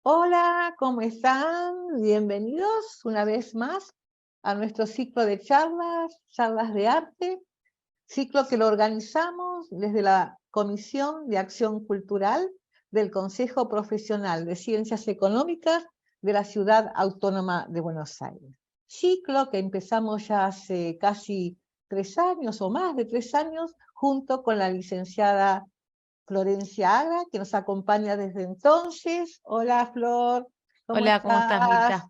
Hola, ¿cómo están? Bienvenidos una vez más a nuestro ciclo de charlas de arte, ciclo que lo organizamos desde la Comisión de Acción Cultural del Consejo Profesional de Ciencias Económicas de la Ciudad Autónoma de Buenos Aires. Ciclo que empezamos ya hace casi 3 años o más de 3 años, junto con la licenciada Florencia Agra, que nos acompaña desde entonces. Hola, Flor, ¿cómo Hola, ¿cómo estás, estás? Mirta?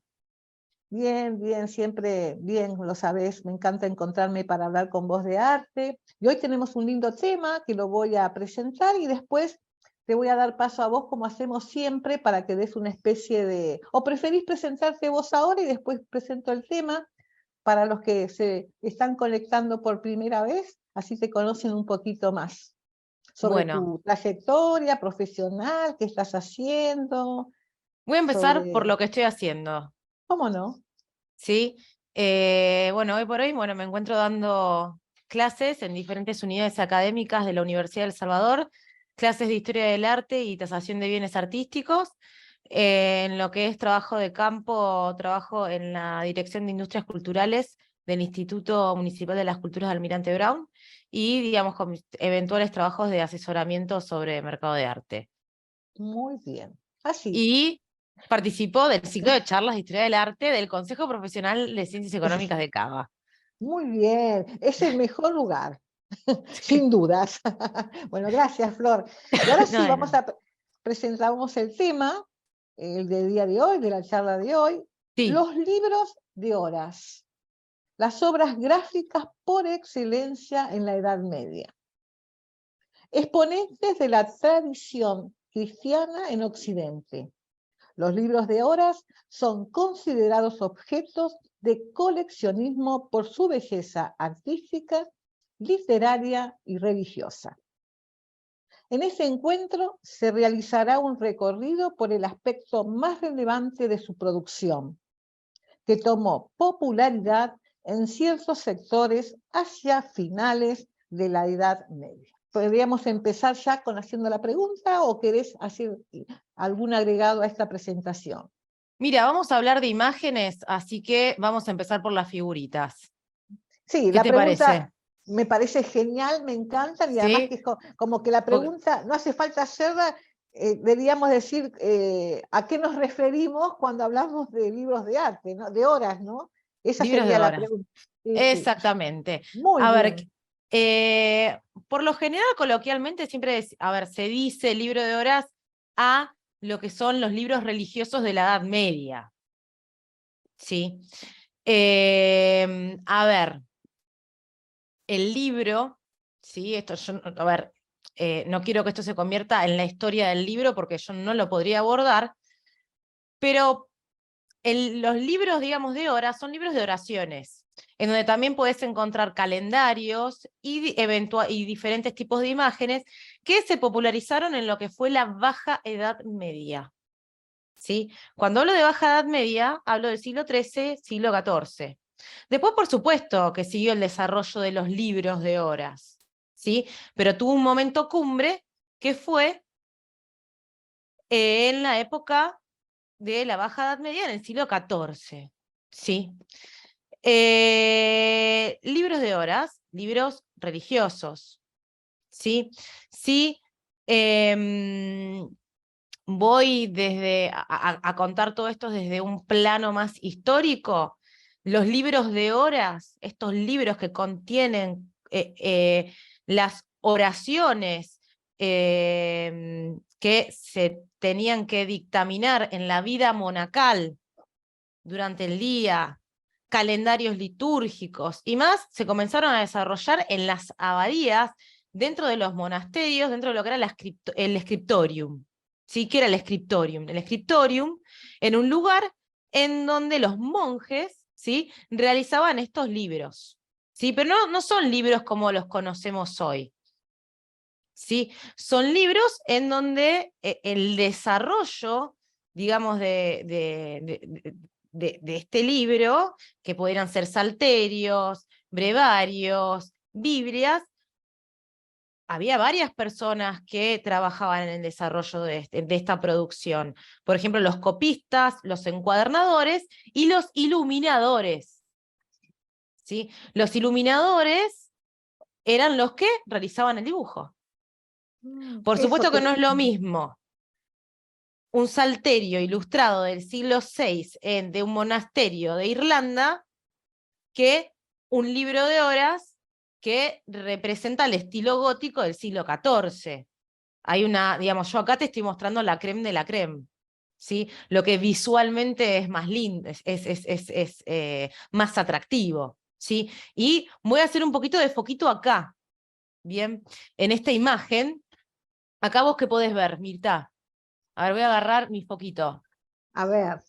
Bien, bien, siempre bien, lo sabes, me encanta encontrarme para hablar con vos de arte. Y hoy tenemos un lindo tema que lo voy a presentar y después te voy a dar paso a vos como hacemos siempre para que des una especie de... ¿O preferís presentarte vos ahora y después presento el tema para los que se están conectando por primera vez? Así te conocen un poquito más sobre Bueno, tu trayectoria profesional, qué estás haciendo, voy a empezar por sobre... lo que estoy haciendo, ¿Cómo no? ¿sí? Bueno, hoy por hoy, me encuentro dando clases en diferentes unidades académicas de la Universidad de El Salvador, clases de Historia del Arte y Tasación de Bienes Artísticos. En lo que es trabajo de campo, trabajo en la Dirección de Industrias Culturales del Instituto Municipal de las Culturas de Almirante Brown y, digamos, con mis eventuales trabajos de asesoramiento sobre mercado de arte. Muy bien. Así, Y participó del ciclo de charlas de historia del arte del Consejo Profesional de Ciencias Económicas de Cava. muy bien. Es el mejor lugar, sin dudas. Bueno, gracias, Flor. Y ahora No, sí, de vamos nada. a presentamos el tema, el del día de hoy, de la charla de hoy, Sí, los libros de Horas, las obras gráficas por excelencia en la Edad Media. Exponentes de la tradición cristiana en Occidente. Los libros de Horas son considerados objetos de coleccionismo por su belleza artística, literaria y religiosa. En ese encuentro se realizará un recorrido por el aspecto más relevante de su producción, que tomó popularidad en ciertos sectores hacia finales de la Edad Media. ¿Podríamos empezar ya con haciendo la pregunta o querés hacer algún agregado a esta presentación? mira, vamos a hablar de imágenes, así que vamos a empezar por las figuritas. Sí, ¿Qué la te parece? pregunta me parece genial, me encantan y además que Sí, es como que la porque pregunta no hace falta hacerla, deberíamos decir a qué nos referimos cuando hablamos de libros de arte, ¿no? De horas, ¿no? Esa libros de sería la horas. pregunta. Sí, sí. Exactamente. Muy A ver, bien. por lo general, coloquialmente, siempre, a ver, se dice libro de horas a lo que son los libros religiosos de la Edad Media. ¿Sí? A ver, el libro, ¿sí? Esto yo, a ver, no quiero que esto se convierta en la historia del libro porque yo no lo podría abordar, pero los libros, digamos, de horas son libros de oraciones, en donde también puedes encontrar calendarios y diferentes tipos de imágenes que se popularizaron en lo que fue la Baja Edad Media. ¿Sí? Cuando hablo de Baja Edad Media, hablo del siglo XIII, siglo XIV. Después, por supuesto, que siguió el desarrollo de los libros de horas, ¿sí? Pero tuvo un momento cumbre que fue en la época de la Baja Edad Media, en el siglo XIV, ¿sí? Libros de horas, libros religiosos, ¿sí? Sí, voy a contar todo esto desde un plano más histórico. Los libros de horas, estos libros que contienen las oraciones que se tenían que dictaminar en la vida monacal durante el día, calendarios litúrgicos y más, se comenzaron a desarrollar en las abadías, dentro de los monasterios, dentro de lo que era el scriptorium. ¿Sí? ¿Qué era el scriptorium? El scriptorium en un lugar en donde los monjes, ¿sí?, realizaban estos libros. ¿Sí? Pero no son libros como los conocemos hoy. ¿Sí? Son libros en donde el desarrollo, digamos, de este libro, que pudieran ser salterios, brevarios, Biblias, había varias personas que trabajaban en el desarrollo de esta producción. Por ejemplo, los copistas, los encuadernadores y los iluminadores. ¿Sí? Los iluminadores eran los que realizaban el dibujo. Por Eso supuesto que que... no es lo mismo un salterio ilustrado del siglo VI de un monasterio de Irlanda que un libro de horas que representa el estilo gótico del siglo XIV. Hay una, digamos, yo acá te estoy mostrando la creme de la creme, ¿sí? Lo que visualmente es más lindo, es más atractivo, ¿sí? Y voy a hacer un poquito de foquito acá, ¿bien? En esta imagen, acá vos qué podés ver, Mirta. A ver, voy a agarrar mi foquito. A ver.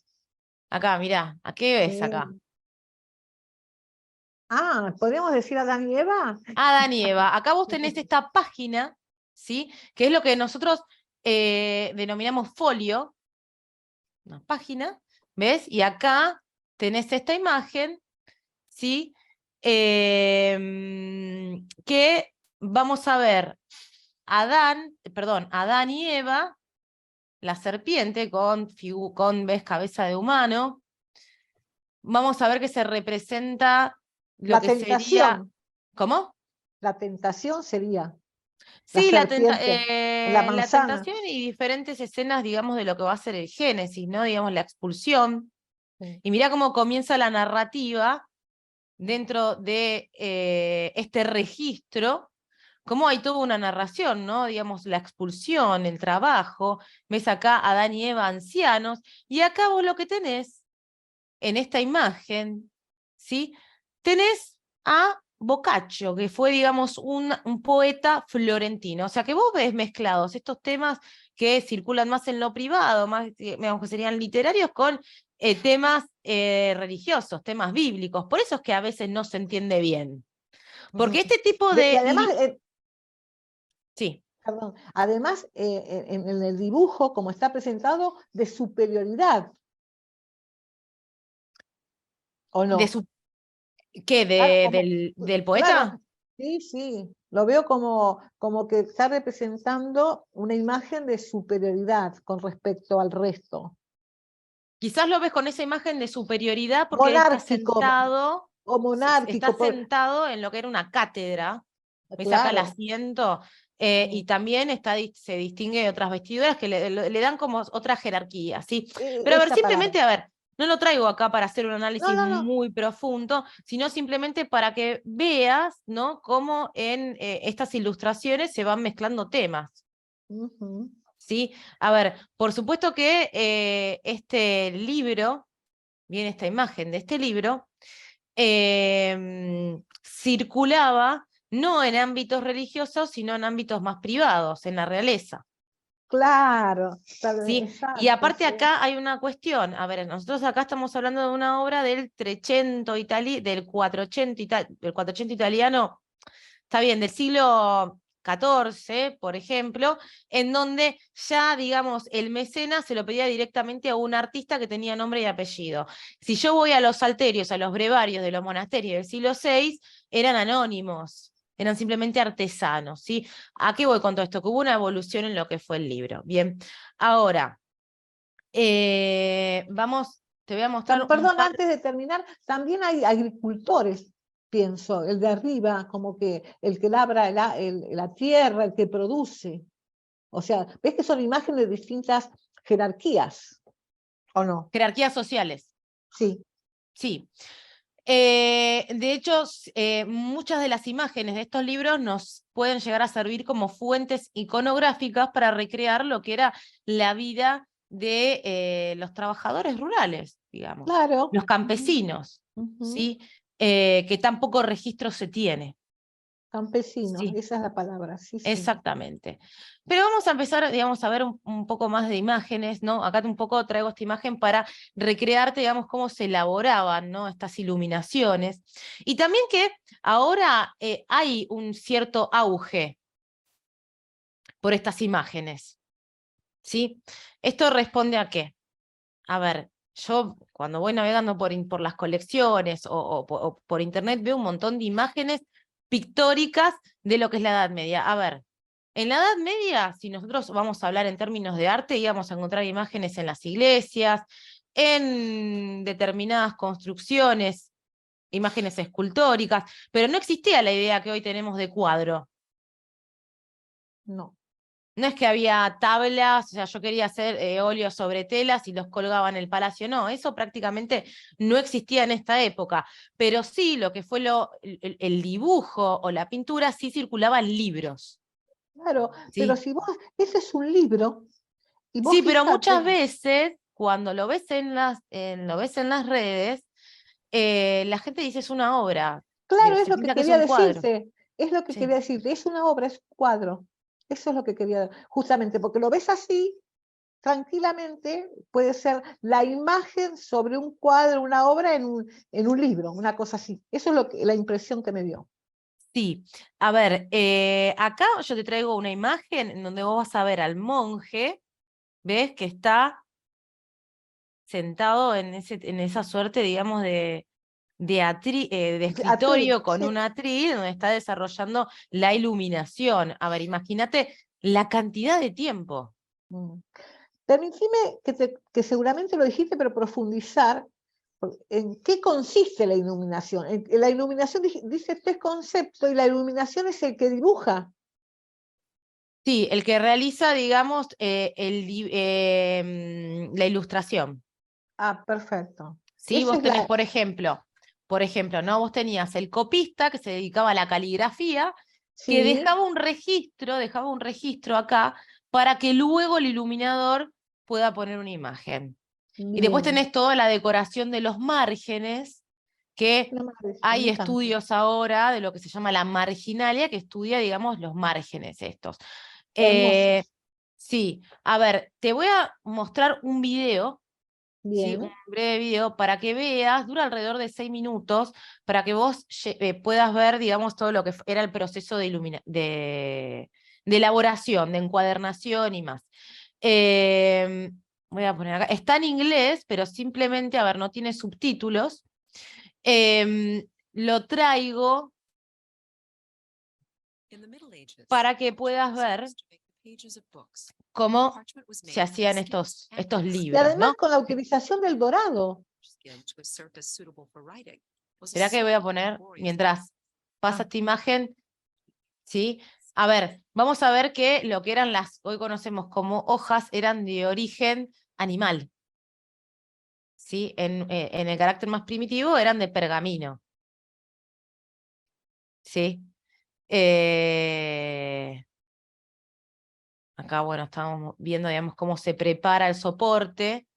Acá, mirá, ¿a qué ves acá? ¿Podríamos decir Adán y Eva? Adán y Eva. Acá vos tenés esta página, ¿sí? Que es lo que nosotros denominamos folio, una página, ¿ves? Y acá tenés esta imagen, ¿sí? Que vamos a ver Adán y Eva, la serpiente con ¿ves? Cabeza de humano. Vamos a ver que se representa lo La que sería... tentación. ¿Cómo? La tentación sería la Sí, serpiente, la la manzana. tentación y diferentes escenas, digamos, de lo que va a ser el Génesis, ¿no? Digamos, la expulsión. Sí. Y mirá cómo comienza la narrativa dentro de este registro, cómo hay toda una narración, ¿no? Digamos, la expulsión, el trabajo. Ves acá a Adán y Eva ancianos, y acá vos lo que tenés, en esta imagen, ¿sí? Tenés a Boccaccio, que fue, digamos, un poeta florentino. O sea, que vos ves mezclados estos temas que circulan más en lo privado, más, digamos, que serían literarios, con temas religiosos, temas bíblicos. Por eso es que a veces no se entiende bien. Porque este tipo Y de... además, Sí, perdón, además en el dibujo, como está presentado, de superioridad, ¿o de no? su... ¿Qué? Claro, ¿Del claro, poeta? sí, sí, lo veo como que está representando una imagen de superioridad con respecto al resto. Quizás lo ves con esa imagen de superioridad porque él Monárquico o monárquico, está sentado en lo que era una cátedra. ¿Ves acá el claro. asiento? Y también se distingue de otras vestiduras que le dan como otra jerarquía, ¿sí? Pero a ver, Esa palabra. simplemente, a ver, no lo traigo acá para hacer un No, análisis no, no. muy profundo, sino simplemente para que veas, ¿no? Cómo en estas ilustraciones se van mezclando temas. Ujú. ¿Sí? A ver, por supuesto que este libro, viene esta imagen de este libro, circulaba no en ámbitos religiosos, sino en ámbitos más privados, en la realeza. Claro, ¿Sí? Y exacto, aparte sí. acá hay una cuestión, a ver, nosotros acá estamos hablando de una obra del del 480 italiano, está bien, del siglo XIV, por ejemplo, en donde ya, digamos, el mecenas se lo pedía directamente a un artista que tenía nombre y apellido. Si yo voy a los salterios, a los brevarios de los monasterios del siglo VI, eran anónimos, eran simplemente artesanos, ¿sí? ¿A qué voy con todo esto? Que hubo una evolución en lo que fue el libro. Bien, ahora, te voy a mostrar un Perdón, par... antes de terminar, también hay agricultores, pienso, el de arriba, como que el que labra la tierra, el que produce. O sea, ves que son imágenes de distintas jerarquías, ¿o no? jerarquías sociales, Sí, sí. De hecho, muchas de las imágenes de estos libros nos pueden llegar a servir como fuentes iconográficas para recrear lo que era la vida de los trabajadores rurales, digamos, claro. los campesinos, Ujú. ¿sí? Que tan poco registro se tiene. Campesinos, Sí, esa es la palabra, sí, sí. exactamente. Pero vamos a empezar, digamos, a ver un poco más de imágenes, ¿no? Acá un poco traigo esta imagen para recrearte, digamos, cómo se elaboraban, ¿no? Estas iluminaciones. Y también que ahora hay un cierto auge por estas imágenes, ¿sí? ¿Esto responde a qué? A ver, yo cuando voy navegando por las colecciones o por internet veo un montón de imágenes pictóricas de lo que es la Edad Media. A ver, En la Edad Media, si nosotros vamos a hablar en términos de arte, íbamos a encontrar imágenes en las iglesias, en determinadas construcciones, imágenes escultóricas, pero no existía la idea que hoy tenemos de cuadro. No. No es que había tablas, o sea, yo quería hacer óleos sobre telas y los colgaba en el palacio, no, eso prácticamente no existía en esta época, pero sí lo que fue el dibujo o la pintura sí circulaban libros. Claro, pero ¿Sí? si vos, ese es un libro, y vos Sí, pero muchas fijate, veces, cuando lo ves lo ves en las redes, la gente dice es una obra, claro, es se lo que piensa que es quería un cuadro. decirte, es lo que Sí. quería decirte, es una obra, es un cuadro. Eso es lo que quería, justamente, porque lo ves así, tranquilamente, puede ser la imagen sobre un cuadro, una obra en un libro, una cosa así. Eso es la impresión que me dio. Sí, a ver, acá yo te traigo una imagen en donde vos vas a ver al monje, ¿ves? Que está sentado en esa suerte, digamos, de Atril, escritorio con sí. un atril donde está desarrollando la iluminación. A ver, imagínate la cantidad de tiempo. Mm. Permitime que seguramente lo dijiste, pero profundizar en qué consiste la iluminación. La iluminación dice tres conceptos y la iluminación es el que dibuja. Sí, el que realiza, digamos, la ilustración. Ah, perfecto. ¿Sí? Esa Vos es tenés, la... por ejemplo, ¿no? Vos tenías el copista que se dedicaba a la caligrafía, que Sí, dejaba un registro acá para que luego el iluminador pueda poner una imagen. Y después bien. tenés toda la decoración de los márgenes, que Una maravilla, me hay encanta. estudios ahora de lo que se llama la marginalia, que estudia, digamos, los márgenes estos. Eh, Hermosos. sí, a ver, te voy a mostrar un video, ¿sí? Un Bien. breve video para que veas, dura alrededor de 6 minutos, para que vos puedas ver, digamos, todo lo que era el proceso de elaboración, de encuadernación y más. Eh, Voy a poner acá, está en inglés, pero simplemente, a ver, no tiene subtítulos. Lo traigo para que puedas ver cómo se hacían estos Y libros, además ¿no? con la utilización del dorado. Será que voy a poner, mientras pasa Ah, esta imagen, ¿sí? A ver, vamos a ver que lo que eran hoy conocemos como hojas, eran de origen animal, ¿sí? En el carácter más primitivo eran de pergamino, ¿sí? Acá, bueno, estamos viendo, digamos, cómo se prepara el soporte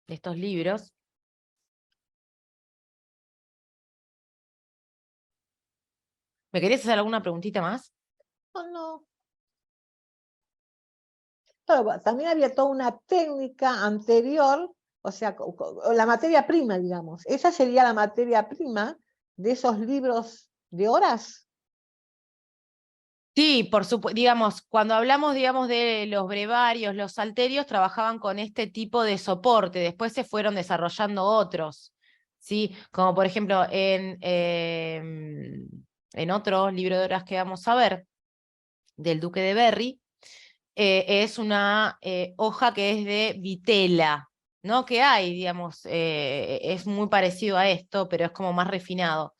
de estos libros. ¿Me querías hacer alguna preguntita más? no, no. Claro, también había toda una técnica anterior, o sea, la materia prima, digamos. Esa sería la materia prima de esos libros de horas. Sí, por supuesto, digamos, cuando hablamos, digamos, de los brevarios, los salterios, trabajaban con este tipo de soporte, después se fueron desarrollando otros, ¿sí? Como por ejemplo en otro libro de horas que vamos a ver, del Duque de Berry, es una hoja que es de vitela, ¿no? Que hay, digamos, es muy parecido a esto, pero es como más refinado,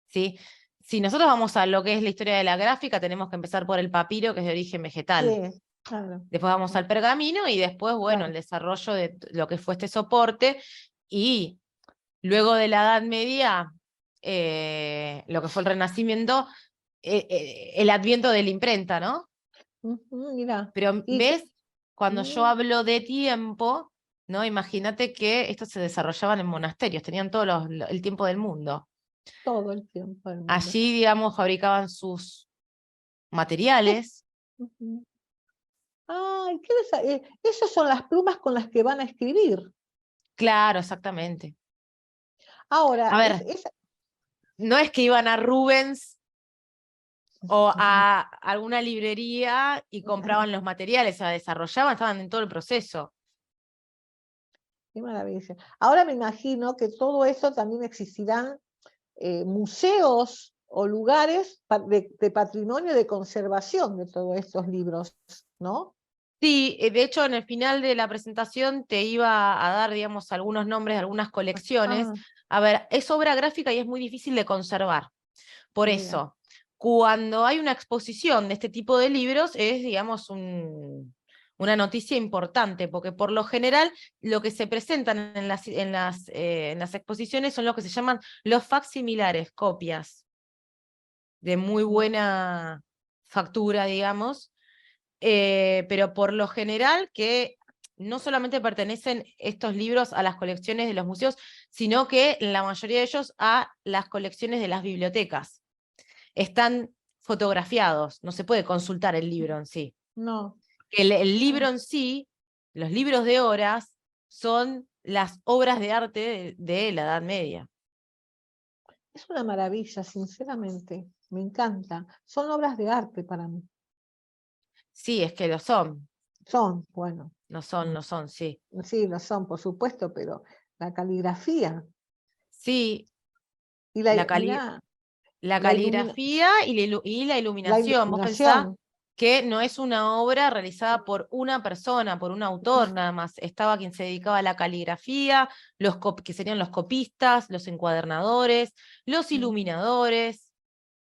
¿sí? Si nosotros vamos a lo que es la historia de la gráfica, tenemos que empezar por el papiro, que es de origen vegetal. Sí, claro, Después vamos al pergamino y después, bueno, el claro. desarrollo de lo que fue este soporte. Y luego de la Edad Media, lo que fue el Renacimiento, el adviento de la imprenta, ¿no? Ujú, mira, Pero, y ¿ves? Cuando yo mm, hablo de tiempo, ¿no? Imagínate que estos se desarrollaban en monasterios, tenían todo el tiempo del mundo. todo el tiempo del mundo. Allí, digamos, fabricaban sus materiales. Ujú. Ay, esas son las plumas con las que van a escribir. Claro, exactamente. A Ahora, ver, no es que iban a Rubens o a alguna librería y compraban los materiales, o sea, desarrollaban, estaban en todo el proceso. qué maravilla. Ahora me imagino que todo eso también existirán museos o lugares de patrimonio de conservación de todos estos libros, ¿no? Sí, de hecho en el final de la presentación te iba a dar, digamos, algunos nombres de algunas colecciones. Ah, A ver, es obra gráfica y es muy difícil de conservar. Por bien. eso, cuando hay una exposición de este tipo de libros, es, digamos, una noticia importante, porque por lo general lo que se presentan en las exposiciones son lo que se llaman los facsimilares, copias de muy buena factura, digamos, pero por lo general que no solamente pertenecen estos libros a las colecciones de los museos, sino que la mayoría de ellos a las colecciones de las bibliotecas. Están fotografiados, no se puede consultar el libro en sí. No. El libro en sí, los libros de horas, son las obras de arte de la Edad Media. Es una maravilla, sinceramente. Me encanta. Son obras de arte para mí. Sí, es que lo son, Son, bueno, lo son, sí. sí, lo son, por supuesto, pero la caligrafía Sí, y la, cali mirá, la la ilumina, caligrafía y la la iluminación. Vos pensás iluminación. que no es una obra realizada por una persona, por un autor nada más. Estaba quien se dedicaba a la caligrafía, que serían los copistas, los encuadernadores, los iluminadores.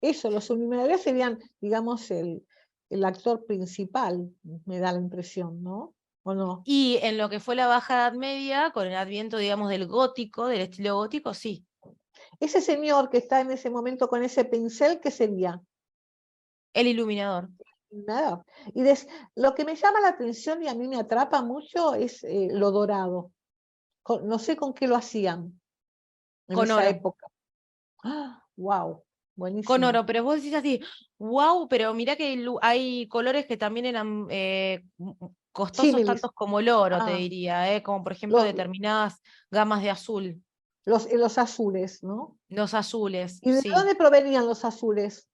Eso, los iluminadores serían, digamos, el actor principal, me da la impresión, ¿no? ¿O no? Y en lo que fue la Baja Edad Media, con el adviento, digamos, del gótico, del estilo gótico, sí, Ese señor que está en ese momento con ese pincel, ¿qué sería? el iluminador. Nada. Y lo que me llama la atención y a mí me atrapa mucho es lo dorado. No sé con qué lo hacían en Con esa oro. época. ¡Ah! ¡Wow! Con Buenísimo. oro, pero vos decís así, wow, pero mirá que hay colores que también eran costosos Símiles. tantos como el oro, te Ah, diría, como por ejemplo los, determinadas gamas de azul, los azules, ¿no? los azules, ¿Y de sí. dónde provenían los azules?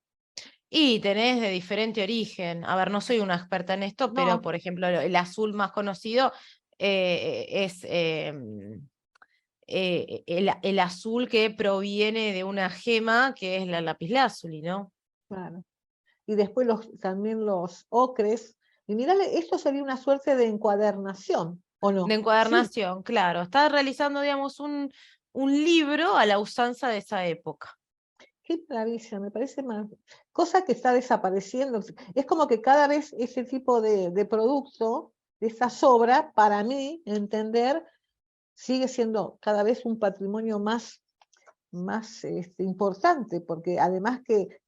Y tenés de diferente origen. A ver, no soy una experta en esto, pero No, por ejemplo, el azul más conocido es el azul que proviene de una gema que es la lapislázuli, ¿no? claro. Y después también los ocres. Y mirá, esto sería una suerte de encuadernación, ¿o De no? Sí, encuadernación, claro. Está realizando, digamos, un libro a la usanza de esa época. qué maravilla, me parece más. Cosa que está desapareciendo. Es como que cada vez ese tipo de producto, de estas obras, para mí, entender, sigue siendo cada vez un patrimonio más importante, porque además que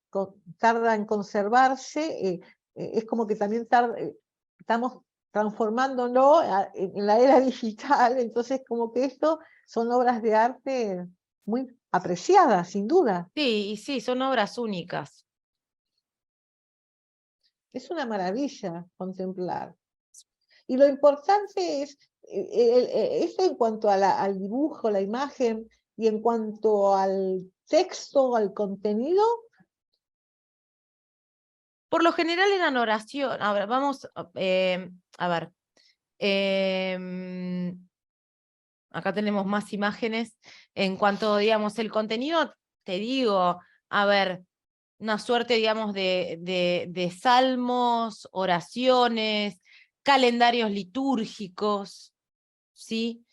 tarda en conservarse, es como que también estamos transformándolo en la era digital, entonces como que esto son obras de arte muy apreciadas, sin duda. Sí, y sí, son obras únicas. Es una maravilla contemplar. Y lo importante es, esto en cuanto a al dibujo, la imagen, y en cuanto al texto, al contenido. Por lo general eran oración. A ver, vamos, a ver. em, Acá tenemos más imágenes. En cuanto, digamos, el contenido, te digo, a ver, una suerte, digamos, de salmos, oraciones, calendarios litúrgicos, ¿sí?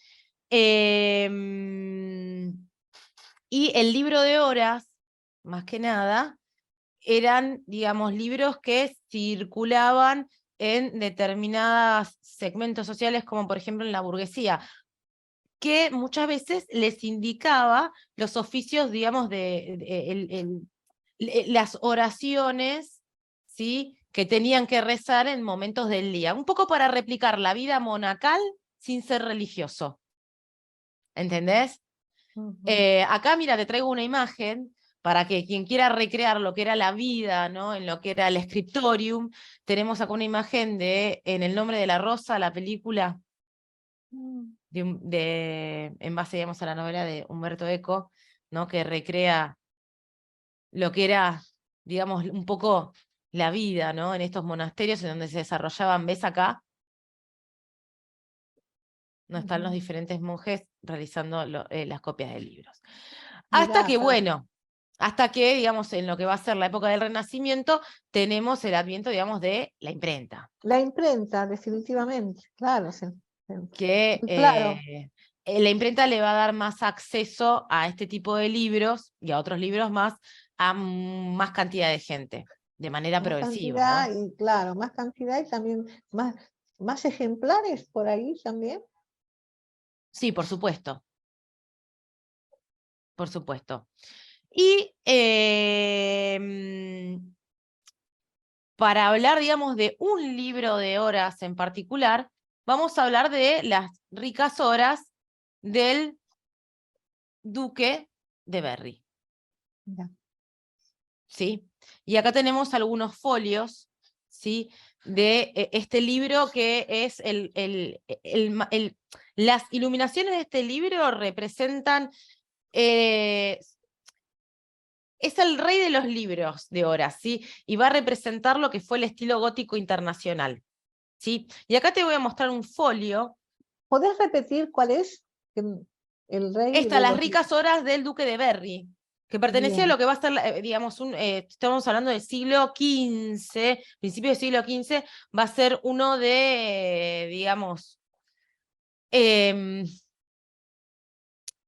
Y el libro de horas, más que nada, eran, digamos, libros que circulaban en determinados segmentos sociales, como por ejemplo en la burguesía, que muchas veces les indicaba los oficios, digamos, las oraciones, ¿sí?, que tenían que rezar en momentos del día, un poco para replicar la vida monacal sin ser religioso. ¿Entendés? Acá, mira, te traigo una imagen para que quien quiera recrear lo que era la vida, ¿no?, en lo que era el scriptorium, tenemos acá una imagen de En el nombre de la rosa, la película, en base, digamos, a la novela de Humberto Eco, ¿no?, que recrea lo que era, digamos, un poco la vida, ¿no?, en estos monasterios en donde se desarrollaban. ¿Ves acá? No están los diferentes monjes realizando las copias de libros. Hasta Mirá, que, bueno, Hasta que, digamos, en lo que va a ser la época del Renacimiento, tenemos el adviento, digamos, de la imprenta. La imprenta, definitivamente, claro, Que claro. la imprenta le va a dar más acceso a este tipo de libros y a otros libros más a más cantidad de gente, de manera Más progresiva, cantidad ¿no? y claro, más cantidad y también más ejemplares por ahí también. Sí, por supuesto, por supuesto. Y para hablar, digamos, de un libro de horas en particular, vamos a hablar de las ricas horas del duque de Berry. Mira. ¿Sí? Y acá tenemos algunos folios, ¿sí? De este libro que es las iluminaciones de este libro representan, es el rey de los libros de horas, ¿sí? Y va a representar lo que fue el estilo gótico internacional, ¿sí? Y acá te voy a mostrar un folio. ¿Podés repetir cuál es el rey de Las los... ricas horas del duque de Berry, que pertenecía a Bien, lo que va a ser, digamos, estamos hablando del siglo XV, principio del siglo XV, va a ser uno de, digamos,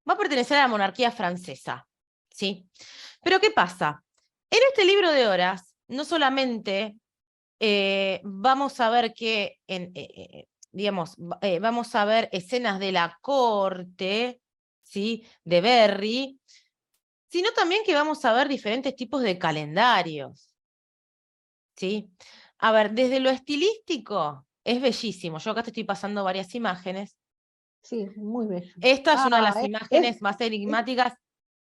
va a pertenecer a la monarquía francesa, ¿sí? Pero ¿qué pasa? En este libro de horas, no solamente vamos a ver que, digamos, vamos a ver escenas de la corte, ¿sí? De Berry, sino también que vamos a ver diferentes tipos de calendarios, ¿sí? A ver, desde lo estilístico es bellísimo. Yo acá te estoy pasando varias imágenes. sí, muy bello. Esta es una de las Es, imágenes más es- enigmáticas.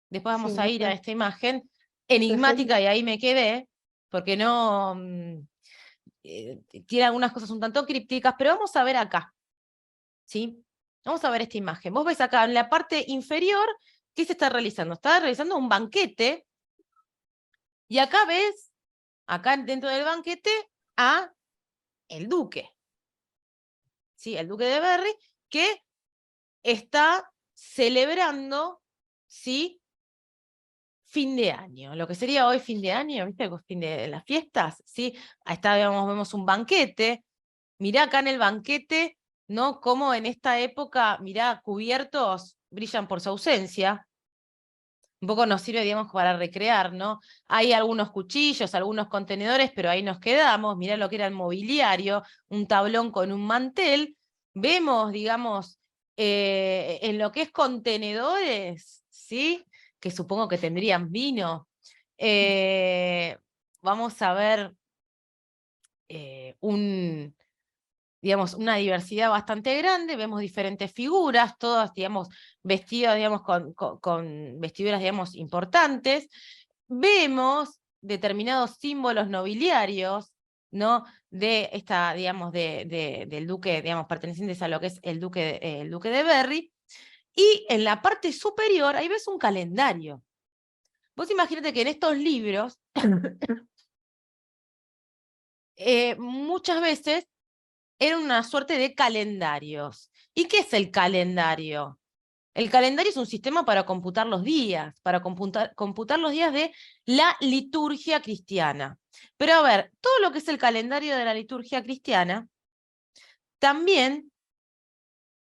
Después sí, vamos a ir a esta imagen. preferí, Enigmática, y ahí me quedé, porque no... tiene algunas cosas un tanto crípticas, pero vamos a ver acá, ¿sí? Vamos a ver esta imagen. Vos ves acá en la parte inferior, ¿qué se está realizando? Está realizando un banquete, y acá ves, acá dentro del banquete, a el duque, ¿sí? El duque de Berry, que está celebrando, ¿sí? Fin de año, lo que sería hoy fin de año, ¿viste? Fin de las fiestas, ¿sí? Ahí está, digamos, vemos un banquete. Mirá acá en el banquete, ¿no? Cómo en esta época, mirá, cubiertos brillan por su ausencia. Un poco nos sirve, digamos, para recrear, ¿no? Hay algunos cuchillos, algunos contenedores, pero ahí nos quedamos. Mirá lo que era el mobiliario, un tablón con un mantel. Vemos, digamos, en lo que es contenedores, ¿sí? Que supongo que tendrían vino. Vamos a ver digamos, una diversidad bastante grande, vemos diferentes figuras, todas, digamos, vestidas, digamos, con vestiduras, digamos, importantes. Vemos determinados símbolos nobiliarios, ¿no? De esta, digamos, del duque, digamos, pertenecientes a lo que es el duque de Berry. Y en la parte superior, ahí ves un calendario. Vos imagínate que en estos libros, muchas veces era una suerte de calendarios. ¿Y qué es el calendario? El calendario es un sistema para computar los días, para computar los días de la liturgia cristiana. Pero a ver, todo lo que es el calendario de la liturgia cristiana, también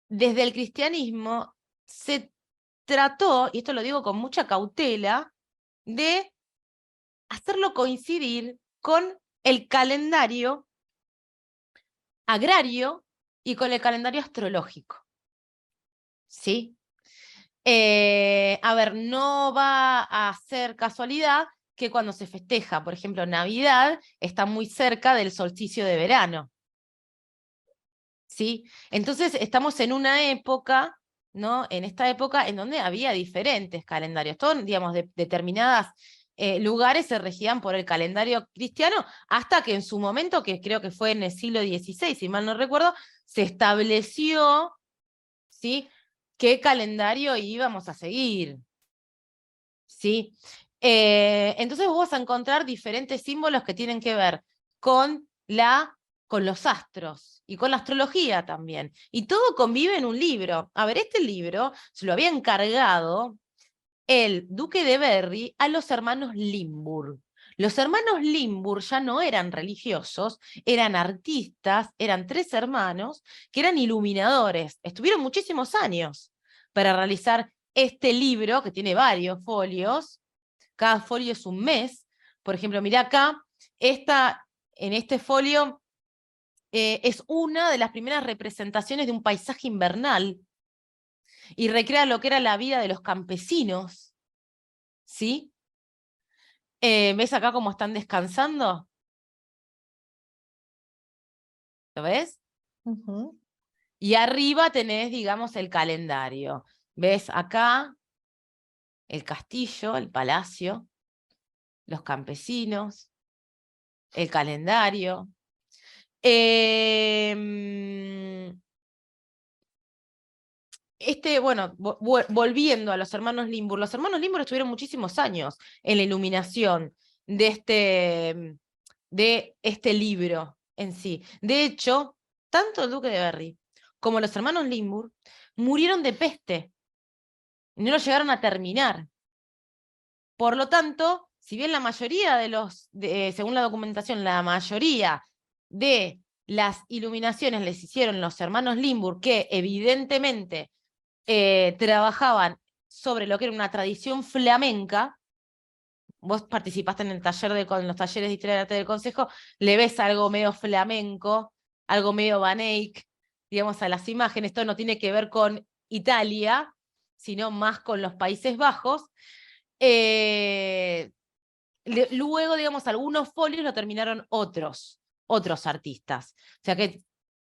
desde el cristianismo se trató, y esto lo digo con mucha cautela, de hacerlo coincidir con el calendario agrario y con el calendario astrológico. ¿Sí? A ver, no va a ser casualidad que cuando se festeja, por ejemplo, Navidad, está muy cerca del solsticio de verano. ¿Sí? Entonces estamos en una época, ¿no? En esta época en donde había diferentes calendarios. Todos, digamos, determinadas lugares se regían por el calendario cristiano, hasta que en su momento, que creo que fue en el siglo XVI, si mal no recuerdo, se estableció, ¿sí? ¿Qué calendario íbamos a seguir? ¿Sí? Entonces vos vas a encontrar diferentes símbolos que tienen que ver con los astros y con la astrología también. Y todo convive en un libro. A ver, este libro se lo había encargado el duque de Berry a los hermanos Limburg. Los hermanos Limburg ya no eran religiosos, eran artistas, eran 3 hermanos que eran iluminadores. Estuvieron muchísimos años para realizar este libro, que tiene varios folios. Cada folio es un mes. Por ejemplo, mirá acá, en este folio es una de las primeras representaciones de un paisaje invernal y recrea lo que era la vida de los campesinos, ¿sí? ¿Ves acá cómo están descansando? ¿Lo ves? Ujú. Y arriba tenés, digamos, el calendario. ¿Ves acá el castillo, el palacio, los campesinos, el calendario? Bueno, volviendo a los hermanos Limburg estuvieron muchísimos años en la iluminación de este libro en sí. De hecho, tanto el duque de Berry como los hermanos Limburg murieron de peste. No lo llegaron a terminar. Por lo tanto, si bien la mayoría según la documentación, la mayoría de las iluminaciones les hicieron los hermanos Limburg, que evidentemente trabajaban sobre lo que era una tradición flamenca. Vos participaste en el taller con los talleres de historia del arte del Consejo, le ves algo medio flamenco, algo medio Van Eyck, digamos, a las imágenes. Esto no tiene que ver con Italia, sino más con los Países Bajos. Luego, digamos, algunos folios lo terminaron otros artistas. O sea que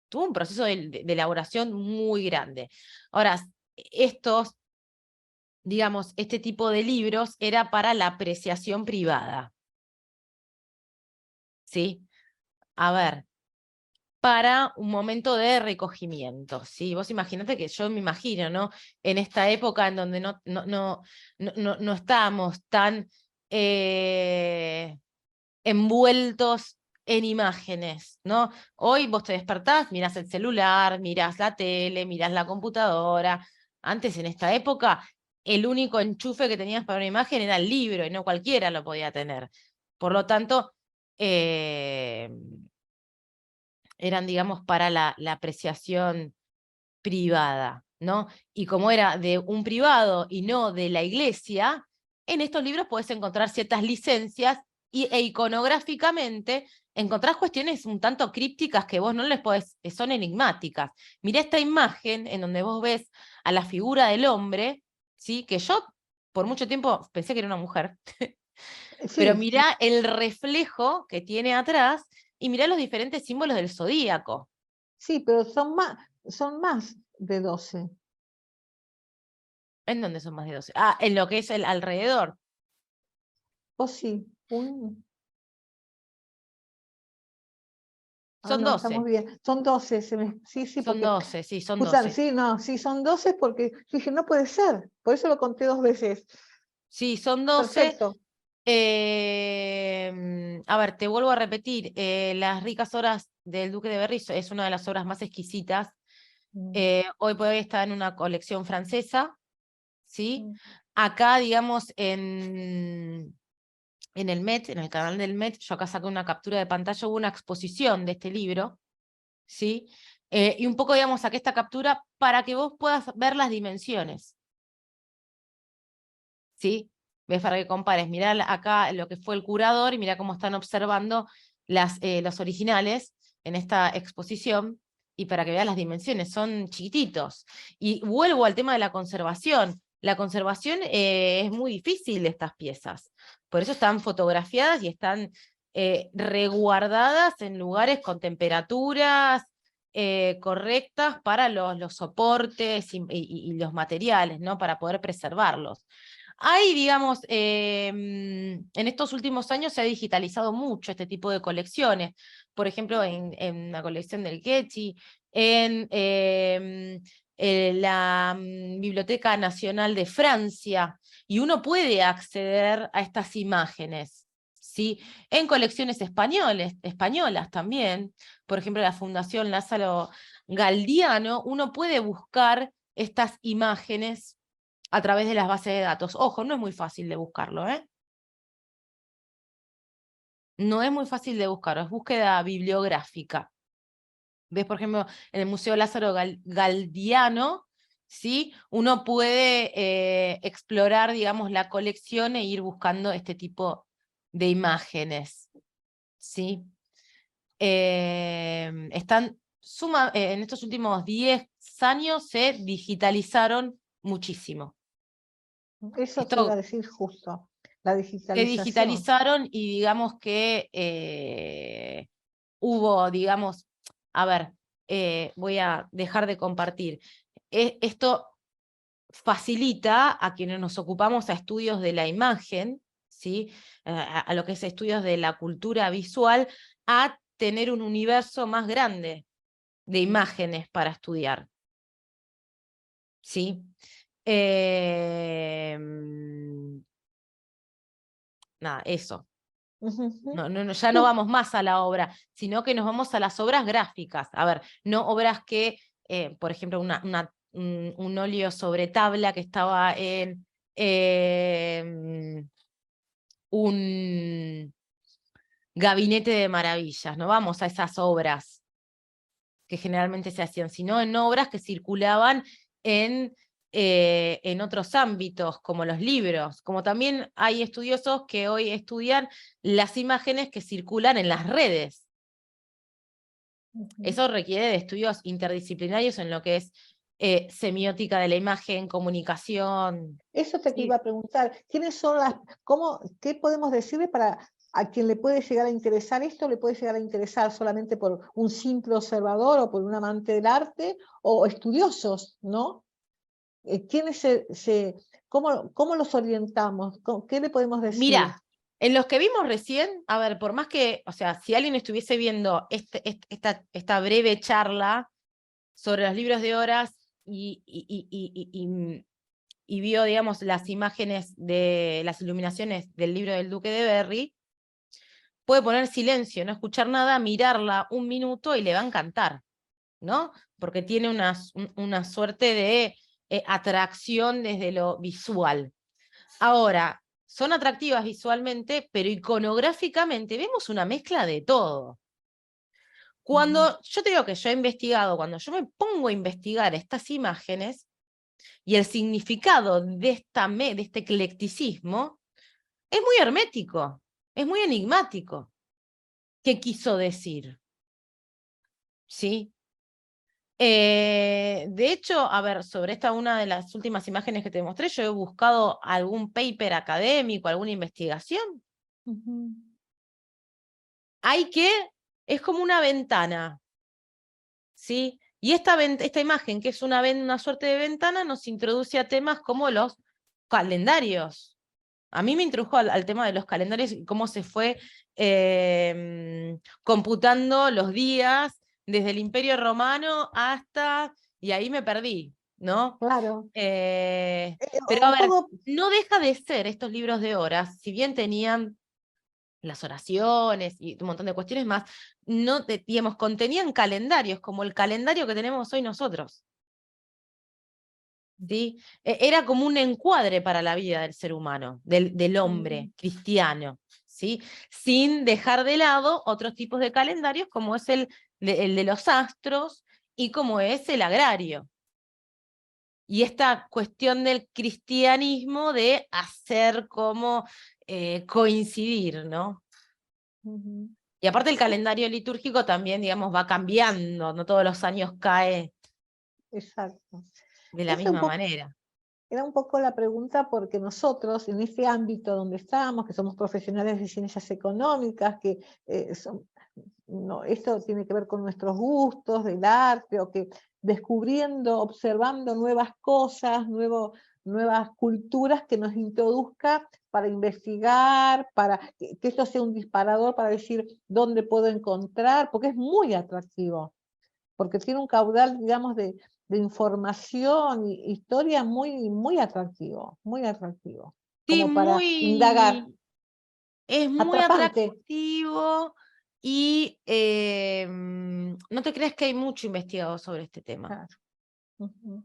tuvo un proceso de elaboración muy grande. Ahora, digamos, este tipo de libros era para la apreciación privada. ¿Sí? A ver, para un momento de recogimiento, ¿sí? Vos imaginate que yo me imagino, ¿no? En esta época en donde no estábamos tan envueltos en imágenes, ¿no? Hoy vos te despertás, mirás el celular, mirás la tele, mirás la computadora. Antes, en esta época, el único enchufe que tenías para una imagen era el libro, y no cualquiera lo podía tener. Por lo tanto, eran, digamos, para la apreciación privada, ¿no? Y como era de un privado y no de la iglesia, en estos libros podés encontrar ciertas licencias e iconográficamente encontrás cuestiones un tanto crípticas que vos no les podés, son enigmáticas. Mirá esta imagen en donde vos ves a la figura del hombre, ¿sí? Que yo por mucho tiempo pensé que era una mujer, pero Sí, mirá el reflejo que tiene atrás y mirá los diferentes símbolos del zodíaco. sí, pero son más de 12. ¿En dónde son más de 12? Ah, en lo que es el alrededor. ¿O sí? Son No, estamos 12. bien. Son 12. Sí, sí, Son porque 12, sí, son escuchan, 12. sí, no, sí, son 12 porque yo dije, no puede ser. Por eso lo conté 2 veces. Sí, son 12. Perfecto. A ver, te vuelvo a repetir. Las ricas horas del Duque de Berry es una de las obras más exquisitas. Mm, Hoy por hoy está en una colección francesa, ¿sí? mm. Acá, digamos, en el Met, en el canal del Met, yo acá saqué una captura de pantalla, hubo una exposición de este libro, ¿sí? Y un poco, digamos, saqué esta captura para que vos puedas ver las dimensiones, ¿sí? ¿Ves? Para que compares, mirá acá lo que fue el curador y mirá cómo están observando los originales en esta exposición, y para que veas las dimensiones, son chiquititos. Y vuelvo al tema de la conservación. La conservación es muy difícil de estas piezas, por eso están fotografiadas y están reguardadas en lugares con temperaturas correctas para los soportes y los materiales, ¿no? Para poder preservarlos. Hay, digamos, en estos últimos años se ha digitalizado mucho este tipo de colecciones. Por ejemplo, en la colección del Getty, en la Biblioteca Nacional de Francia, y uno puede acceder a estas imágenes, ¿sí? En colecciones españolas también, por ejemplo, la Fundación Lázaro Galdiano, uno puede buscar estas imágenes a través de las bases de datos. Ojo, no es muy fácil de buscarlo, ¿eh? No es muy fácil de buscar, es búsqueda bibliográfica. ¿Ves? Por ejemplo, en el Museo Lázaro Galdiano, ¿sí? Uno puede explorar, digamos, la colección e ir buscando este tipo de imágenes, ¿sí? En estos últimos 10 años se digitalizaron muchísimo. Eso te iba a Esto decir justo, la se digitalización. digitalizaron y digamos que hubo, digamos, a ver, voy a dejar de compartir. Esto facilita a quienes nos ocupamos a estudios de la imagen, ¿sí? A lo que es estudios de la cultura visual, a tener un universo más grande de imágenes para estudiar. ¿Sí? Nada, eso. Ya no vamos más a la obra, sino que nos vamos a las obras gráficas. A ver, no obras que, por ejemplo, un óleo sobre tabla que estaba en un gabinete de maravillas. No vamos a esas obras que generalmente se hacían, sino en obras que circulaban en otros ámbitos, como los libros, como también hay estudiosos que hoy estudian las imágenes que circulan en las redes. Eso requiere de estudios interdisciplinarios en lo que es semiótica de la imagen, comunicación. Eso te ¿Sí? iba a preguntar, ¿quiénes son qué podemos decirle para a quien le puede llegar a interesar esto? ¿Le puede llegar a interesar solamente por un simple observador o por un amante del arte o estudiosos, ¿no? ¿Quiénes cómo los orientamos? ¿Qué le podemos decir? Mira, en los que vimos recién, a ver, por más que, o sea, si alguien estuviese viendo esta breve charla sobre los libros de horas y vio, digamos, las imágenes de las iluminaciones del libro del Duque de Berry, puede poner silencio, no escuchar nada, mirarla un minuto y le va a encantar, ¿no? Porque tiene una suerte de atracción desde lo visual. Ahora, son atractivas visualmente, pero iconográficamente vemos una mezcla de todo. Cuando yo te digo que yo he investigado, cuando yo me pongo a investigar estas imágenes y el significado de este eclecticismo, es muy hermético, es muy enigmático. ¿Qué quiso decir? ¿Sí? De hecho, a ver, sobre una de las últimas imágenes que te mostré, yo he buscado algún paper académico, alguna investigación. Es como una ventana, ¿sí? Y esta imagen, que es una suerte de ventana, nos introduce a temas como los calendarios. A mí me introdujo al tema de los calendarios y cómo se fue computando los días desde el Imperio Romano hasta... Y ahí me perdí, ¿no? Claro. Pero a Un ver, poco, no deja de ser estos libros de horas, si bien tenían las oraciones y un montón de cuestiones más, no, digamos, contenían calendarios, como el calendario que tenemos hoy nosotros. ¿Sí? Era como un encuadre para la vida del ser humano, del hombre cristiano, ¿sí? Sin dejar de lado otros tipos de calendarios, como es el de los astros y como es el agrario. Y esta cuestión del cristianismo de hacer como coincidir, ¿no? Y aparte el calendario litúrgico también, digamos, va cambiando, no todos los años cae exacto. de la Ese un misma poco, manera. era un poco la pregunta porque nosotros, en este ámbito donde estamos, que somos profesionales de ciencias económicas, que no, esto tiene que ver con nuestros gustos del arte, o que descubriendo, observando nuevas cosas, nuevas culturas que nos introduzca para investigar, para que esto sea un disparador para decir dónde puedo encontrar, porque es muy atractivo, porque tiene un caudal, digamos, de información y historia muy atractivo, Sí, como para indagar, es muy atrapante. atractivo y no te creas que hay mucho investigado sobre este tema. Claro. Ujú.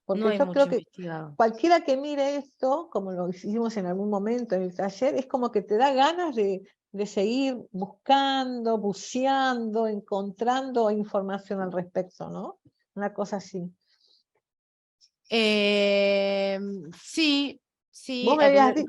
No Porque hay yo creo mucho que investigado. cualquiera que mire esto, como lo hicimos en algún momento en el taller, es como que te da ganas de seguir buscando, buceando, encontrando información al respecto, ¿no? Una cosa así. Sí, sí, Vos me habías dicho,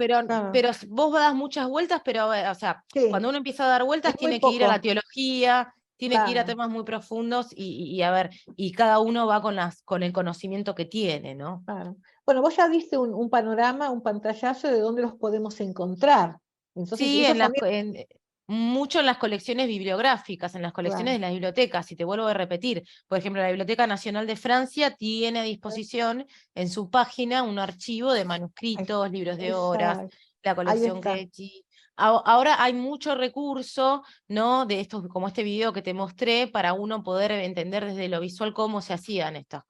pero vos das muchas vueltas, pero o sea, sí, cuando uno empieza a dar vueltas es muy tiene que ir a la poco, teología, tiene que ir a claro, temas muy profundos y a ver, y cada uno va con el conocimiento que tiene, ¿no? claro. Bueno, vos ya diste un panorama, un pantallazo de dónde los podemos encontrar. Entonces, Sí, eso también, mucho en las colecciones bibliográficas, en las colecciones claro, de las bibliotecas, y te vuelvo a repetir, por ejemplo, la Biblioteca Nacional de Francia tiene a disposición en su página un archivo de manuscritos, libros de horas, exacto, la ahí colección está. Quechi. Ahora hay mucho recurso, ¿no? De estos, como este video que te mostré, para uno poder entender desde lo visual cómo se hacían No, estas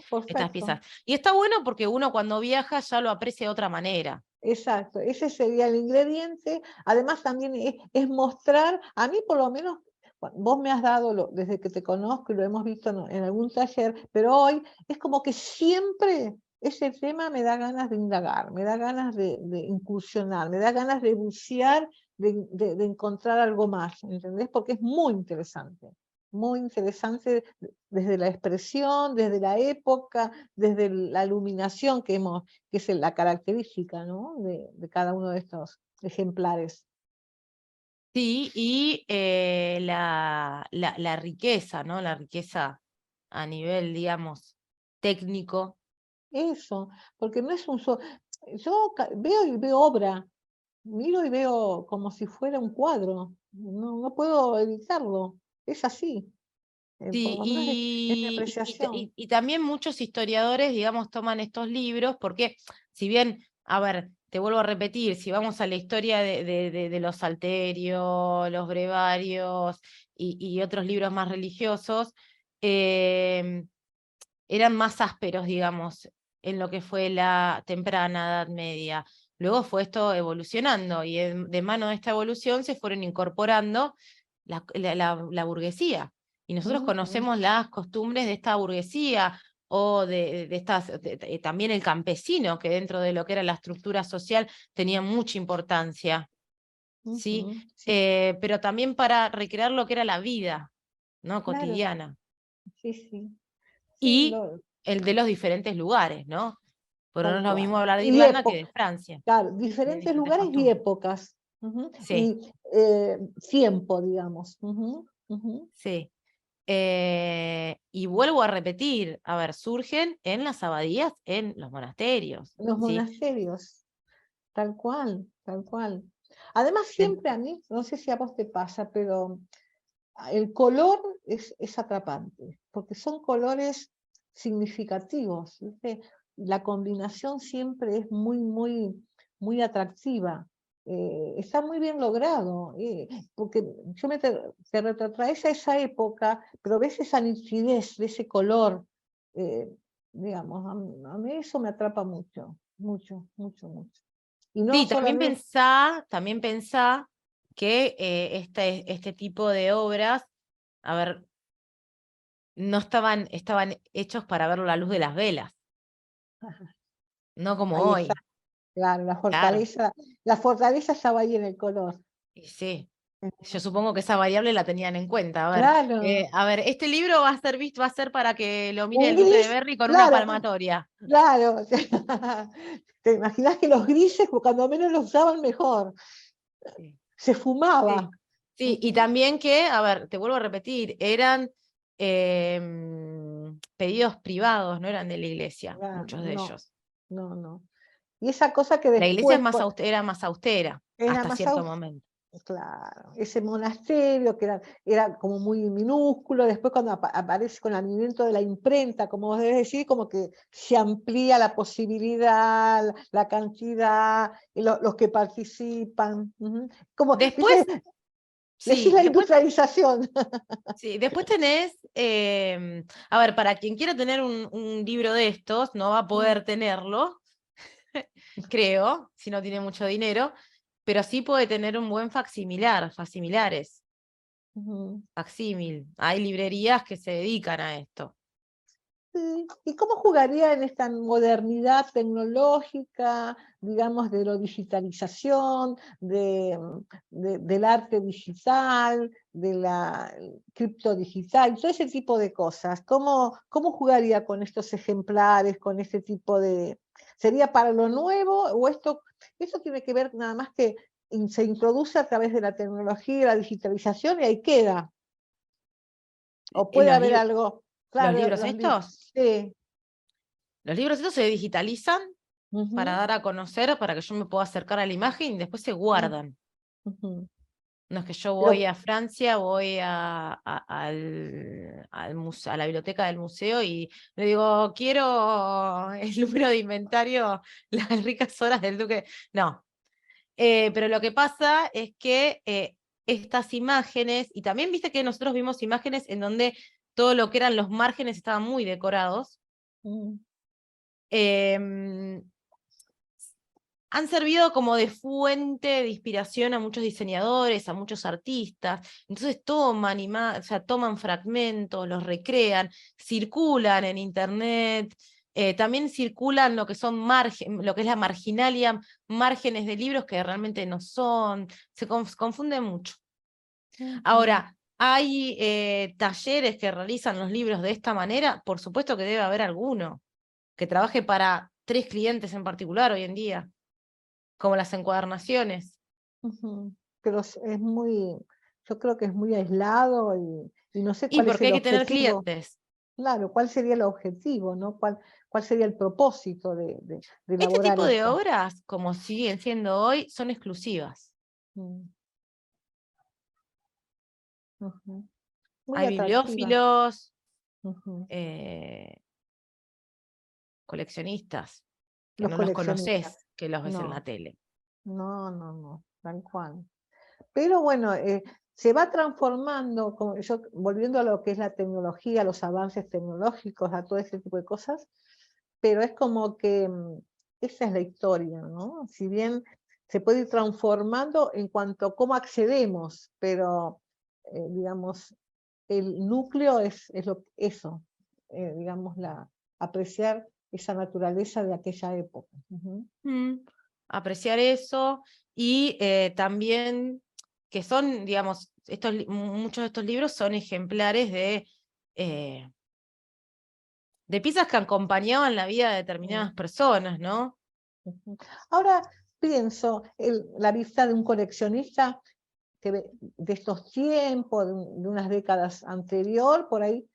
perfecto. piezas. Y está bueno porque uno cuando viaja ya lo aprecia de otra manera. Exacto, ese sería el ingrediente. Además, también es mostrar, a mí por lo menos, vos me has dado, desde que te conozco y lo hemos visto en algún taller, pero hoy es como que siempre ese tema me da ganas de indagar, me da ganas de incursionar, me da ganas de bucear, de encontrar algo más, ¿entendés? Porque es muy interesante desde la expresión, desde la época, desde la iluminación que es la característica, ¿no? de cada uno de estos ejemplares. Sí, y la riqueza, ¿no? La riqueza a nivel, digamos, técnico. Eso, porque no es un solo... Yo veo y veo obra, miro y veo como si fuera un cuadro, no puedo evitarlo, es así, por Sí, lo menos es mi apreciación. y también muchos historiadores, digamos, toman estos libros porque, si bien, a ver, te vuelvo a repetir, si vamos a la historia de los salterios, los brevarios y otros libros más religiosos, eh, eran más ásperos, digamos, en lo que fue la temprana Edad Media. Luego fue esto evolucionando y de mano de esta evolución se fueron incorporando la burguesía. Y nosotros Ujú, conocemos las costumbres de esta burguesía o también el campesino, que dentro de lo que era la estructura social tenía mucha importancia, ¿sí? ujú, sí, Pero también para recrear lo que era la vida, ¿no? claro, Cotidiana. sí, sí, sí, Y el de los diferentes lugares, ¿no? Pero no tal es lo mismo cual. hablar de Y Irlanda que de época, Francia, claro, de diferentes diferentes lugares y costumbres. épocas. Ujú, Sí, y tiempo, digamos. Ujú, ujú. sí. Y vuelvo a repetir, a ver, surgen en las abadías, en los monasterios, Los ¿sí? monasterios, tal cual, tal cual. Además, En- siempre a mí, no sé si a vos te pasa, pero el color es atrapante, porque son colores significativos, ¿viste? La combinación siempre es muy atractiva. Está muy bien logrado, porque te retrotraes a esa época, pero ves esa nitidez de ese color, eh, digamos, a mí eso me atrapa mucho, mucho, mucho, mucho. Y no Sí, solamente, también pensá que este tipo de obras, a ver, no estaban hechos para ver la luz de las velas, no como ahí está, hoy. claro, Claro, la fortaleza estaba ahí en el color. y sí. Yo supongo que esa variable la tenían en cuenta. Claro, A ver, este libro va a ser visto, va a ser para que lo mire un el duque de gris, Berry con una claro, palmatoria. claro. Te imaginas que los grises, cuando menos los usaban mejor, Sí. se fumaba. Sí. Sí, y Ujú, también que, a ver, te vuelvo a repetir, eran pedidos privados, no eran de la iglesia, claro, muchos de no, ellos. no, no. Y esa cosa que La iglesia es después era más austera, era hasta más cierto momento. claro, ese monasterio que era como muy minúsculo, después cuando aparece con el advenimiento de la imprenta, como vos debes decir, como que se amplía la posibilidad, la cantidad, y los que participan. Ujú. Como, Después, ¿viste? Decís sí, la industrialización. sí, después tenés, a ver, para quien quiera tener un libro de estos, no va a poder tenerlo, creo, si no tiene mucho dinero, pero sí puede tener un buen facsimilares, Ujú. facsímil. Hay librerías que se dedican a esto. Sí. ¿Y cómo jugaría en esta modernidad tecnológica, digamos, de la digitalización, del arte digital, de la cripto digital, todo ese tipo de cosas? ¿Cómo jugaría con estos ejemplares, con este tipo de... ¿Sería para lo nuevo o esto tiene que ver nada más que se introduce a través de la tecnología y la digitalización y ahí queda? ¿O puede Los, haber algo? los Claro, libros estos, sí. los libros estos se digitalizan para Ujú, dar a conocer, para que yo me pueda acercar a la imagen y después se mm, guardan. ujú. No es que yo voy Pero, a Francia, voy a la biblioteca del museo y le digo, quiero el número de inventario, las ricas horas del duque. No, pero lo que pasa es que estas imágenes, y también viste que nosotros vimos imágenes en donde todo lo que eran los márgenes estaban muy decorados. mm, em, Han servido como de fuente de inspiración a muchos diseñadores, a muchos artistas. Entonces o sea, toman fragmentos, los recrean, circulan en internet, también circulan lo que son lo que es la marginalia, márgenes de libros que realmente no son, se confunde mucho. ujú, Ahora, ¿hay talleres que realizan los libros de esta manera? Por supuesto que debe haber alguno que trabaje para 3 clientes en particular hoy en día, como las encuadernaciones. ujú. Pero yo creo que es muy aislado y no sé Y cuál es porque el hay que tener objetivo. clientes. Claro, ¿cuál sería el objetivo, no? ¿Cuál sería el propósito de Este elaborar tipo de esto? obras, como siguen siendo hoy, son exclusivas. Mm, ujú. Muy Hay atractiva. bibliófilos, Ujú. eh, coleccionistas, que Los no los coleccionistas. conoces, que los ves en la No, tele. no, tal cual. Pero bueno, se va transformando, volviendo a lo que es la tecnología, los avances tecnológicos, a todo ese tipo de cosas, pero es como que esa es la historia, ¿no? Si bien se puede ir transformando en cuanto a cómo accedemos, pero digamos, el núcleo eso, digamos, apreciar esa naturaleza de aquella época. Ujú, Mm, Apreciar eso y también que son, digamos, muchos de estos libros son ejemplares eh, de piezas que acompañaban la vida de determinadas mm, personas, ¿no? ujú. Ahora pienso, la vista de un coleccionista de estos tiempos, de unas décadas anterior, por ahí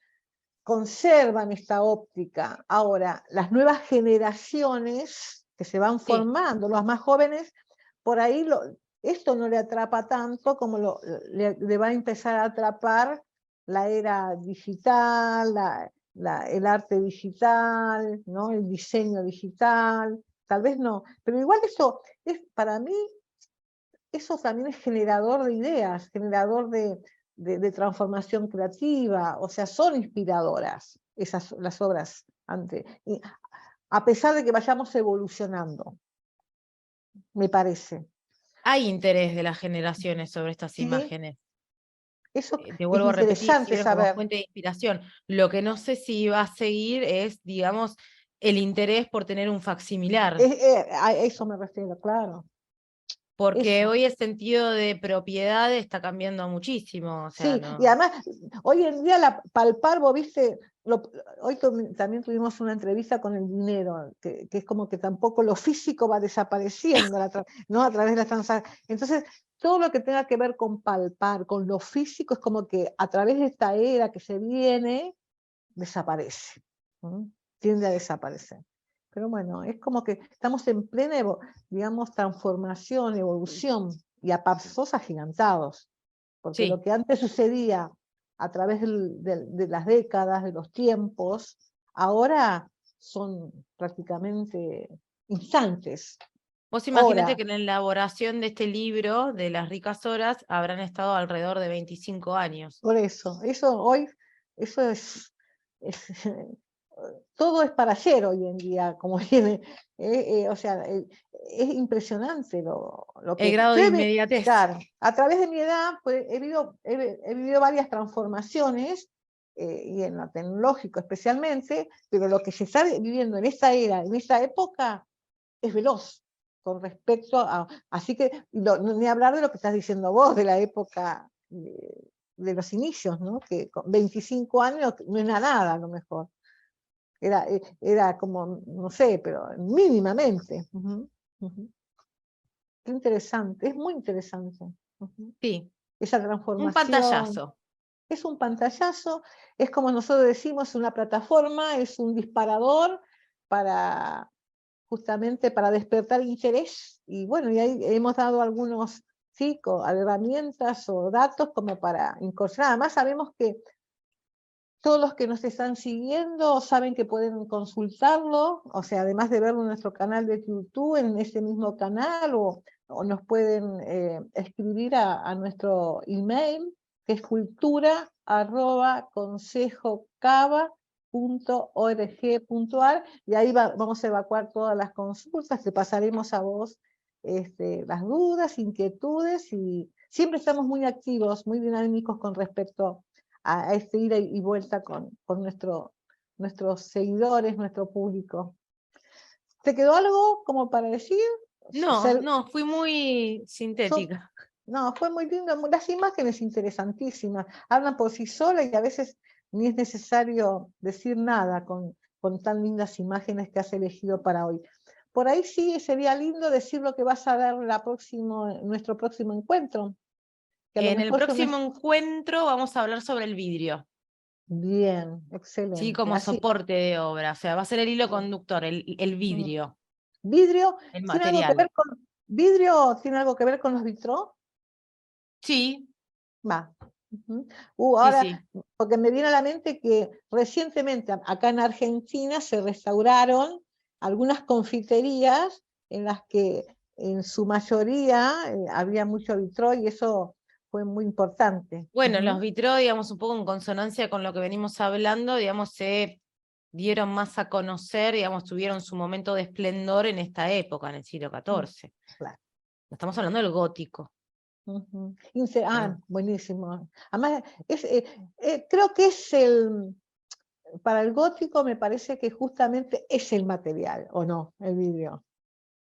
conservan esta óptica. Ahora, las nuevas generaciones que se van Sí. formando, los más jóvenes, por ahí esto no le atrapa tanto como le va a empezar a atrapar la era digital, el arte digital, ¿no? El diseño digital, tal vez no, pero igual para mí eso también es generador de ideas, generador de transformación creativa, o sea, son inspiradoras las obras a pesar de que vayamos evolucionando, me parece. Hay interés de las generaciones sobre estas Sí, imágenes. eso Te es vuelvo a repetir, interesante sirven como saber. fuente de inspiración. Lo que no sé si va a seguir es, digamos, el interés por tener un facsimilar, A eso me refiero, claro. porque Eso. hoy el sentido de propiedad está cambiando muchísimo, o sea, Sí, y no. además, hoy en día palpar, vos viste, hoy también tuvimos una entrevista con el dinero, que es como que tampoco lo físico va desapareciendo, ¿no? A través de las transacciones. Entonces, todo lo que tenga que ver con palpar, con lo físico, es como que a través de esta era que se viene, desaparece, ¿no? Tiende a desaparecer. Pero bueno, es como que estamos en plena, digamos, transformación, evolución, y a pasos agigantados porque lo Sí, que antes sucedía a través de las décadas, de los tiempos, ahora son prácticamente instantes, vos imaginate horas. que en la elaboración de este libro, de las ricas horas, habrán estado alrededor de 25 años. Por eso hoy, eso es todo es para ayer hoy en día, como viene, o sea, es impresionante lo El que grado yo de inmediatez. claro, a través de mi edad pues, he vivido varias transformaciones y en lo tecnológico especialmente, pero lo que se está viviendo en esta era, en esta época, es veloz con respecto a, así que, ni hablar de lo que estás diciendo vos, de la época de los inicios, ¿no? Que con 25 años no era nada a lo mejor. Era como, no sé, pero mínimamente. Qué interesante, es muy interesante. Sí, Esa un transformación. pantallazo. Es un pantallazo, es como nosotros decimos, una plataforma, es un disparador para justamente para despertar interés. Y bueno, y ahí hemos dado algunos herramientas o datos como para incursionar. Además sabemos que todos los que nos están siguiendo saben que pueden consultarlo, o sea, además de verlo en nuestro canal de YouTube, en ese mismo canal, o nos pueden escribir a nuestro email, que es cultura@consejocava.org.ar, y ahí vamos a evacuar todas las consultas, te pasaremos a vos las dudas, inquietudes, y siempre estamos muy activos, muy dinámicos con respecto a este ida y vuelta con nuestros seguidores, nuestro público. ¿Te quedó algo como para decir? No, fui muy sintética. No, fue muy lindo, las imágenes interesantísimas, hablan por sí solas y a veces ni es necesario decir nada con tan lindas imágenes que has elegido para hoy. Por ahí sí sería lindo decir lo que vas a dar nuestro próximo encuentro. Que a lo En el mejor próximo encuentro vamos a hablar sobre el vidrio, Bien, ¿sí? excelente. Como Así. soporte de obra, o sea, va a ser el hilo conductor, el Mm. vidrio, Vidrio, el ¿tiene algo que material. ver con vidrio? ¿Tiene algo que ver con los vitrós? Sí, Va. sí, Ahora, sí. porque me viene a la mente que recientemente acá en Argentina se restauraron algunas confiterías en las que en su mayoría había mucho vitró y eso fue muy importante. Bueno, los vitró, digamos, un poco en consonancia con lo que venimos hablando, digamos, se dieron más a conocer, digamos, tuvieron su momento de esplendor en esta época, en el siglo XIV. Claro. Estamos hablando del gótico. Buenísimo. Además, creo que para el gótico me parece que justamente es el material, ¿o no? El vidrio.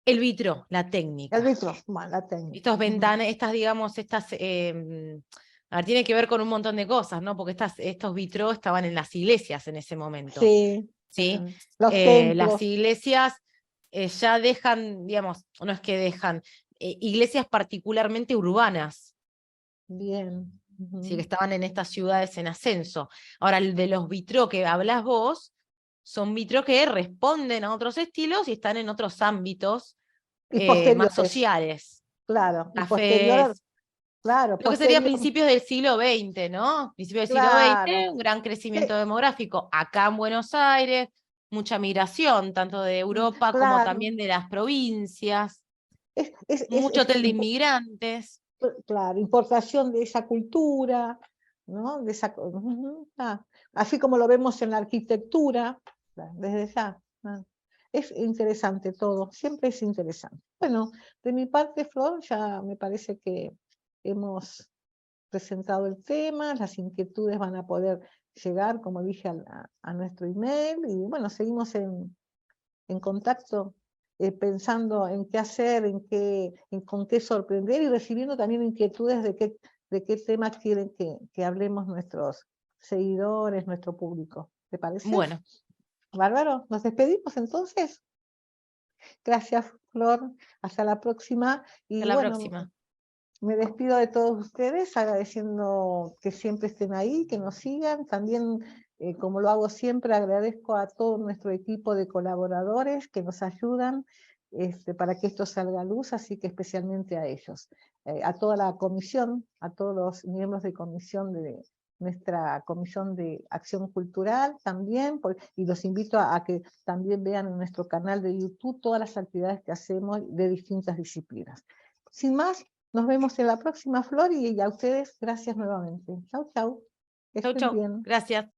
El vitro, la El técnica. vitro, bueno, la técnica. Estos ventanas, digamos, a ver, tiene que ver con un montón de cosas, ¿no? Porque estos vitrós estaban en las iglesias en ese momento, Sí, ¿sí? los Las templos. iglesias ya dejan, digamos, no es que dejan, iglesias particularmente urbanas, Bien. ¿sí? Que estaban en estas ciudades en ascenso. Ahora, el de los vitró que hablas vos, son vitró que responden a otros estilos y están en otros ámbitos Y más posteriores, sociales. claro. Y posterior, Cafés, claro, lo que sería posterior, principios del siglo XX, ¿no? Principios del siglo claro. XX, un gran crecimiento Sí, demográfico acá en Buenos Aires, mucha migración, tanto de Europa como claro. también de las provincias, Es mucho hotel de inmigrantes. claro, importación de esa cultura, ¿no? Así como lo vemos en la arquitectura, desde ya. Es interesante todo, siempre es interesante. Bueno, de mi parte, Flor, ya me parece que hemos presentado el tema, las inquietudes van a poder llegar, como dije, a nuestro email, y bueno, seguimos en contacto, pensando en qué hacer, con qué sorprender, y recibiendo también inquietudes de qué temas quieren que hablemos nuestros seguidores, nuestro público. ¿Te parece? Bueno, Bárbaro, nos despedimos entonces. Gracias, Flor. Hasta la próxima. hasta Y la bueno, próxima. me despido de todos ustedes, agradeciendo que siempre estén ahí, que nos sigan. También, como lo hago siempre, agradezco a todo nuestro equipo de colaboradores que nos ayudan para que esto salga a luz, así que especialmente a ellos. A toda la comisión, a todos los miembros de comisión de nuestra Comisión de Acción Cultural también, y los invito a que también vean en nuestro canal de YouTube todas las actividades que hacemos de distintas disciplinas. Sin más, nos vemos en la próxima, Flor, y a ustedes gracias nuevamente. Chau, chau. Que Chau, estén chau. bien. Gracias.